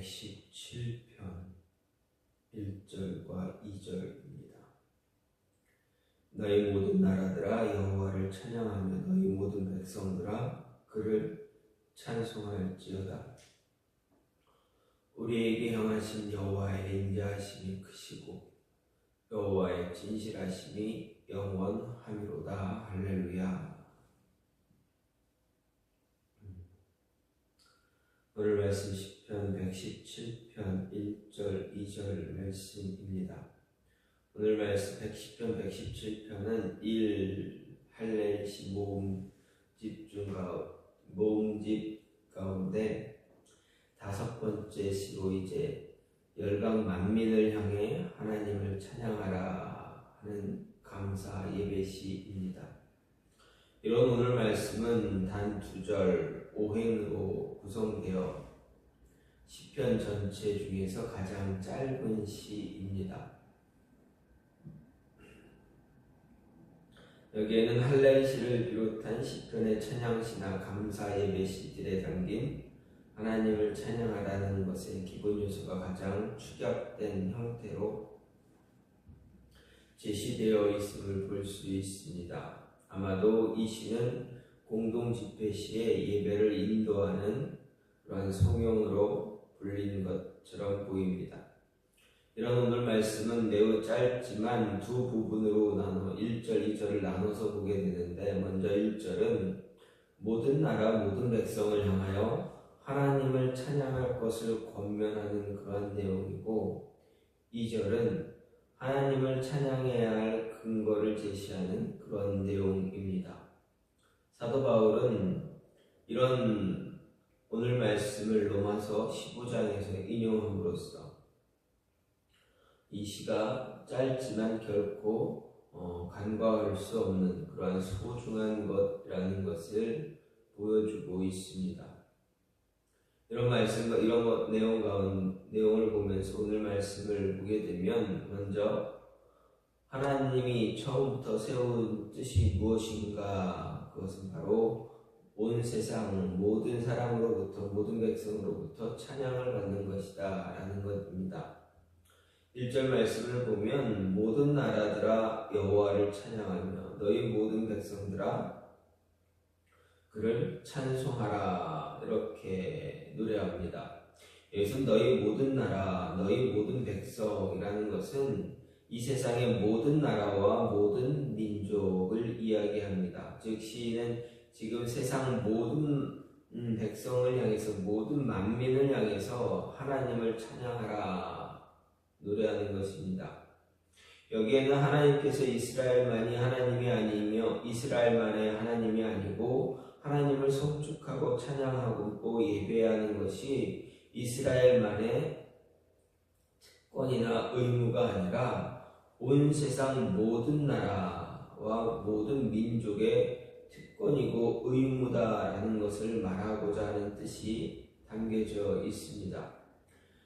117편 1절과 2절입니다. 너희 모든 나라들아 여호와를 찬양하며 너희 모든 백성들아 그를 찬송할지어다. 우리에게 향하신 여호와의 인자하심이 크시고 여호와의 진실하심이 영원하미로다. 할렐루야. 오늘 말씀 시편 117편 1절 2절 말씀입니다. 오늘 말씀 110편 117편은 1 할렐시 모음집 가운데 다섯 번째 시로 이제 열방 만민을 향해 하나님을 찬양하라 하는 감사 예배시입니다. 이런 오늘 말씀은 단 2절 5행으로 구성되어 시편 전체 중에서 가장 짧은 시입니다. 여기에는 할렐시를 비롯한 시편의 찬양시나 감사 예배시들에 담긴 하나님을 찬양하라는 것의 기본 요소가 가장 축약된 형태로 제시되어 있음을 볼 수 있습니다. 아마도 이 시는 공동 집회 시에 예배를 인도하는 그러한 성용으로 불리는 것처럼 보입니다. 이런 오늘 말씀은 매우 짧지만 두 부분으로 나눠 1절, 2절을 나눠서 보게 되는데, 먼저 1절은 모든 나라, 모든 백성을 향하여 하나님을 찬양할 것을 권면하는 그러한 내용이고, 2절은 하나님을 찬양해야 할 근거를 제시하는 그런 내용입니다. 사도 바울은 이런 오늘 말씀을 로마서 15장에서 인용함으로써 이 시가 짧지만 결코 간과할 수 없는 그러한 소중한 것이라는 것을 보여주고 있습니다. 이런 말씀과 이런 내용을 보면서 오늘 말씀을 보게 되면, 먼저 하나님이 처음부터 세운 뜻이 무엇인가? 그것은 바로 온 세상 모든 사람으로부터, 모든 백성으로부터 찬양을 받는 것이다 라는 것입니다. 1절 말씀을 보면 모든 나라들아 여호와를 찬양하며 너희 모든 백성들아 그를 찬송하라 이렇게 노래합니다. 여기서 너희 모든 나라, 너희 모든 백성이라는 것은 이 세상의 모든 나라와 모든 민족을 이야기합니다. 즉 시인은 지금 세상 모든 백성을 향해서, 모든 만민을 향해서 하나님을 찬양하라 노래하는 것입니다. 여기에는 하나님께서 이스라엘만이 하나님이 아니며 이스라엘만의 하나님이 아니고 하나님을 송축하고 찬양하고 예배하는 것이 이스라엘만의 특권이나 의무가 아니라 온 세상 모든 나라와 모든 민족의 특권이고 의무다라는 것을 말하고자 하는 뜻이 담겨져 있습니다.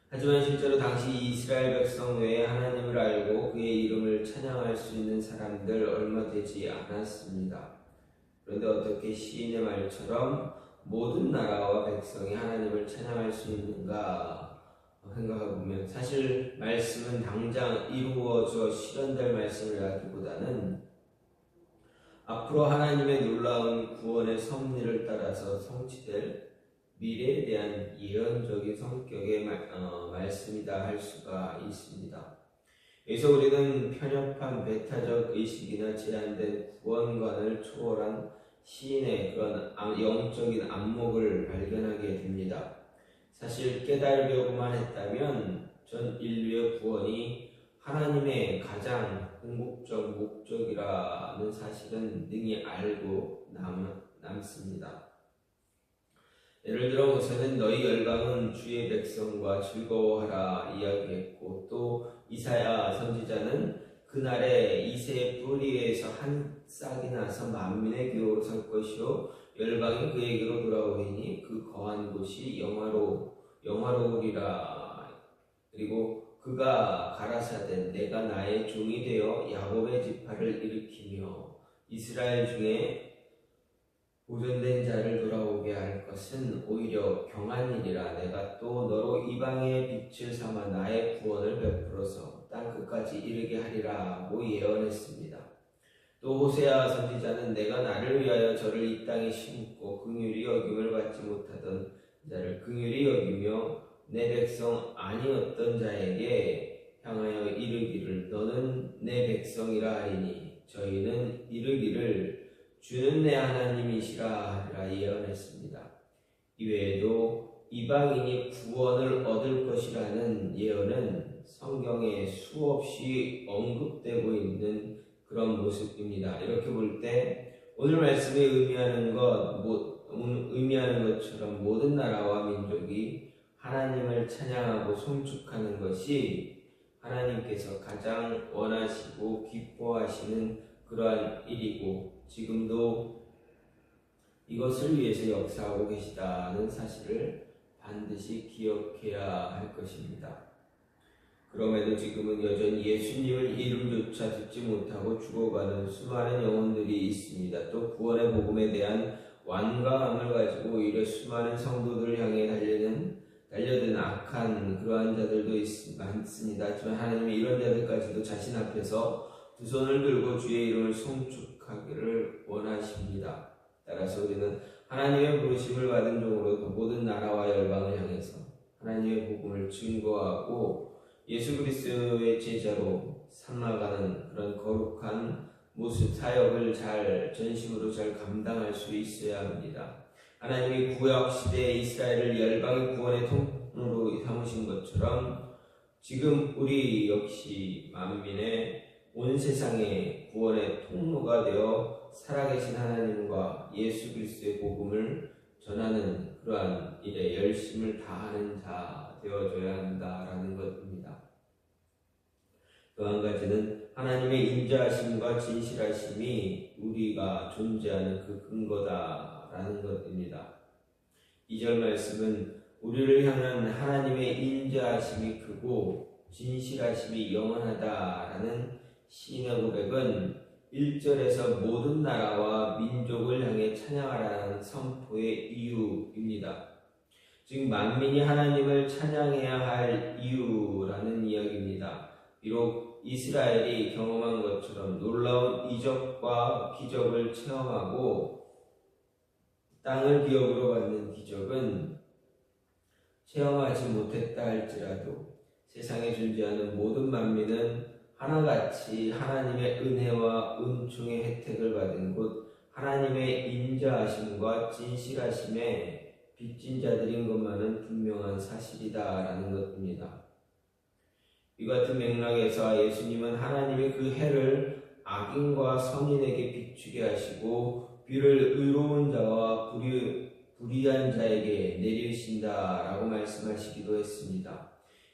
하지만 실제로 당시 이스라엘 백성 외에 하나님을 알고 그의 이름을 찬양할 수 있는 사람들 얼마 되지 않았습니다. 그런데 어떻게 시인의 말처럼 모든 나라와 백성이 하나님을 찬양할 수 있는가 생각해보면, 사실 말씀은 당장 이루어져 실현될 말씀이라기보다는 앞으로 하나님의 놀라운 구원의 섭리를 따라서 성취될 미래에 대한 예언적인 성격의 말씀이다 할 수가 있습니다. 여기서 우리는 편협한 배타적 의식이나 제한된 구원관을 초월한 시인의 그런 영적인 안목을 발견하게 됩니다. 사실 깨달으려고만 했다면 전 인류의 구원이 하나님의 가장 궁극적 목적이라는 사실은 능히 알고 남습니다. 예를 들어 모세는 너희 열방은 주의 백성과 즐거워하라 이야기했고, 또 이사야 선지자는 그날에 이새의 뿌리에서 한 싹이 나서 만민의 기로로 설 것이요 열방이 그에게로 돌아오리니 그 거한 곳이 영화로우리라. 그리고 그가 가라사대 내가 나의 종이 되어 야곱의 지파를 일으키며 이스라엘 중에 보존된 자를 돌아오게 할 것은 오히려 경한 일이라. 내가 또 너로 이방의 빛을 삼아 나의 구원을 베풀어서 땅 끝까지 이르게 하리라고 예언했습니다. 또 호세아 선지자는 내가 나를 위하여 저를 이 땅에 심고 긍휼히 여김을 받지 못하던 자를 긍휼히 여기며 내 백성 아니었던 자에게 향하여 이르기를 너는 내 백성이라 하리니 저희는 이르기를 주는 내 하나님이시라 하리라 예언했습니다. 이외에도 이방인이 구원을 얻을 것이라는 예언은 성경에 수없이 언급되고 있는 그런 모습입니다. 이렇게 볼 때 오늘 말씀이 의미하는 것처럼 모든 나라와 민족이 하나님을 찬양하고 송축하는 것이 하나님께서 가장 원하시고 기뻐하시는 그러한 일이고 지금도 이것을 위해서 역사하고 계시다는 사실을 반드시 기억해야 할 것입니다. 그럼에도 지금은 여전히 예수님을 이름조차 듣지 못하고 죽어가는 수많은 영혼들이 있습니다. 또 구원의 복음에 대한 완강함을 가지고 오히려 수많은 성도들을 향해 달려든 악한 그러한 자들도 많습니다. 하지만 하나님이 이런 자들까지도 자신 앞에서 두 손을 들고 주의 이름을 송축하기를 원하십니다. 따라서 우리는 하나님의 부르심을 받은 종으로 모든 나라와 열방을 향해서 하나님의 복음을 증거하고 예수 그리스도의 제자로 삼아가는 그런 거룩한 모습 사역을 전심으로 잘 감당할 수 있어야 합니다. 하나님이 구약 시대에 이스라엘을 열방의 구원의 통로로 삼으신 것처럼 지금 우리 역시 만민의 온 세상의 구원의 통로가 되어 살아계신 하나님과 예수 그리스도의 복음을 전하는 그러한 일에 열심을 다하는 자 되어줘야 한다라는 것입니다. 또 한 가지는 하나님의 인자하심과 진실하심이 우리가 존재하는 그 근거다라는 것입니다. 2절 말씀은 우리를 향한 하나님의 인자하심이 크고 진실하심이 영원하다라는 시인의 고백은 1절에서 모든 나라와 민족을 향해 찬양하라는 선포의 이유입니다. 즉 만민이 하나님을 찬양해야 할 이유라는 이야기입니다. 비록 이스라엘이 경험한 것처럼 놀라운 이적과 기적을 체험하고 땅을 기업으로 받는 기적은 체험하지 못했다 할지라도 세상에 존재하는 모든 만민은 하나같이 하나님의 은혜와 은총의 혜택을 받은 곳 하나님의 인자하심과 진실하심에 빚진 자들인 것만은 분명한 사실이다라는 것입니다. 이 같은 맥락에서 예수님은 하나님의 그 해를 악인과 선인에게 비추게 하시고 비를 의로운 자와 불의한 자에게 내리신다라고 말씀하시기도 했습니다.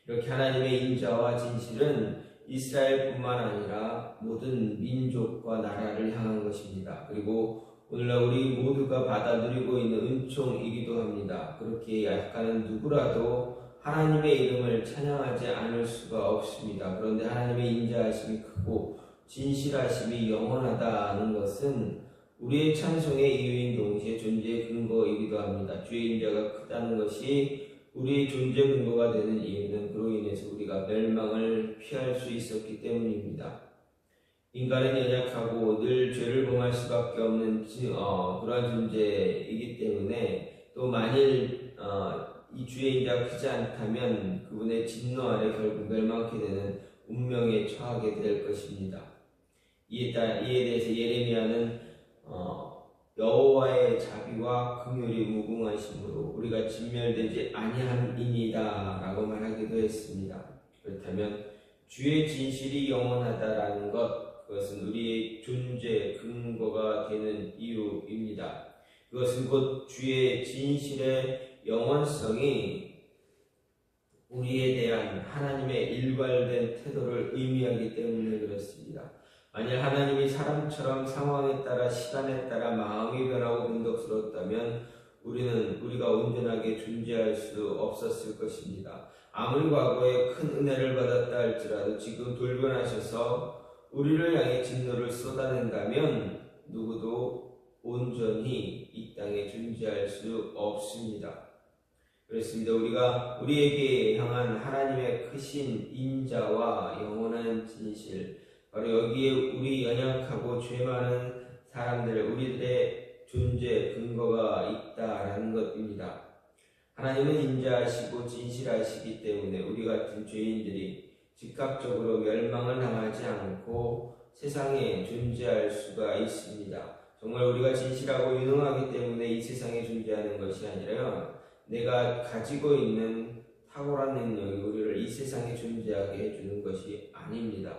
이렇게 하나님의 인자와 진실은 이스라엘뿐만 아니라 모든 민족과 나라를 향한 것입니다. 그리고 오늘날 우리 모두가 받아 누리고 있는 은총이기도 합니다. 그렇게 약간은 누구라도 하나님의 이름을 찬양하지 않을 수가 없습니다. 그런데 하나님의 인자하심이 크고 진실하심이 영원하다는 것은 우리의 찬송의 이유인 동시에 존재의 근거이기도 합니다. 주의 인자가 크다는 것이 우리의 존재 근거가 되는 이유는 그로 인해서 우리가 멸망을 피할 수 있었기 때문입니다. 인간은 연약하고 늘 죄를 범할 수밖에 없는 그러한 존재이기 때문에 또 만일 이 주의 인자가 크지 않다면 그분의 진노 아래 결국 멸망하게 되는 운명에 처하게 될 것입니다. 이에 대해서 예레미야는 여호와의 자비와 긍휼이 무궁하심으로 우리가 진멸되지 아니함이니이다 라고 말하기도 했습니다. 그렇다면 주의 진실이 영원하다라는 것, 그것은 우리의 존재 근거가 되는 이유입니다. 그것은 곧 주의 진실의 영원성이 우리에 대한 하나님의 일관된 태도를 의미하기 때문에 그렇습니다. 만약 하나님이 사람처럼 상황에 따라 시간에 따라 마음이 변하고 변덕스러웠다면 우리가 온전하게 존재할 수 없었을 것입니다. 아무리 과거에 큰 은혜를 받았다 할지라도 지금 돌변하셔서 우리를 향해 진노를 쏟아낸다면 누구도 온전히 이 땅에 존재할 수 없습니다. 그렇습니다. 우리가 우리에게 향한 하나님의 크신 인자와 영원한 진실, 바로 여기에 우리 연약하고 죄 많은 사람들, 우리들의 존재 근거가 있다라는 것입니다. 하나님은 인자하시고 진실하시기 때문에 우리 같은 죄인들이 즉각적으로 멸망을 당하지 않고 세상에 존재할 수가 있습니다. 정말 우리가 진실하고 유능하기 때문에 이 세상에 존재하는 것이 아니라 내가 가지고 있는 탁월한 능력이 우리를 이 세상에 존재하게 해주는 것이 아닙니다.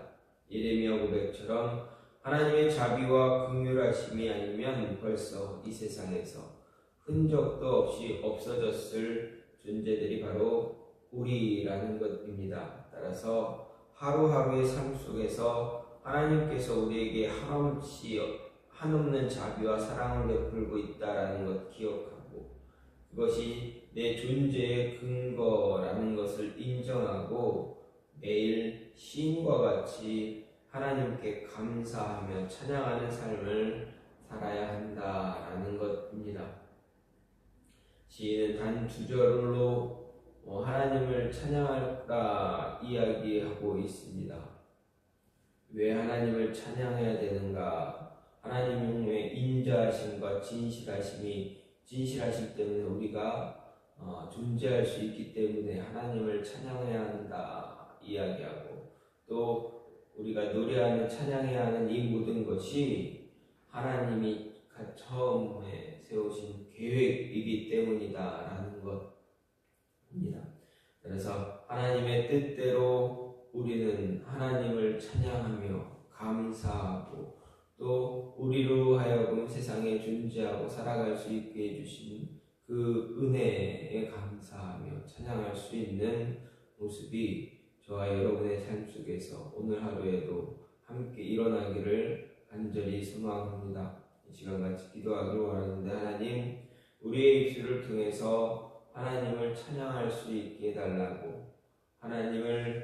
예레미야 고백처럼 하나님의 자비와 긍휼하심이 아니면 벌써 이 세상에서 흔적도 없이 없어졌을 존재들이 바로 우리라는 것입니다. 따라서 하루하루의 삶 속에서 하나님께서 우리에게 한없는 자비와 사랑을 베풀고 있다라는 것 기억하고, 그것이 내 존재의 근거라는 것을 인정하고 매일 시인과 같이 하나님께 감사하며 찬양하는 삶을 살아야 한다라는 것입니다. 시인은 단 두 절로 하나님을 찬양하라 이야기하고 있습니다. 왜 하나님을 찬양해야 되는가? 하나님의 인자하심과 진실하심 때문에 우리가 존재할 수 있기 때문에 하나님을 찬양해야 한다 이야기하고, 또 우리가 노래하는 찬양해야 하는 이 모든 것이 하나님이 처음에 세우신 계획이기 때문이다라는 것입니다. 그래서 하나님의 뜻대로 우리는 하나님을 찬양하며 감사하고, 또 우리로 하여금 세상에 존재하고 살아갈 수 있게 해주신 그 은혜에 감사하며 찬양할 수 있는 모습이 저와 여러분의 삶 속에서 오늘 하루에도 함께 일어나기를 간절히 소망합니다. 이 시간 같이 기도하기를 원하는데, 하나님, 우리의 입술을 통해서 하나님을 찬양할 수 있게 해달라고, 하나님을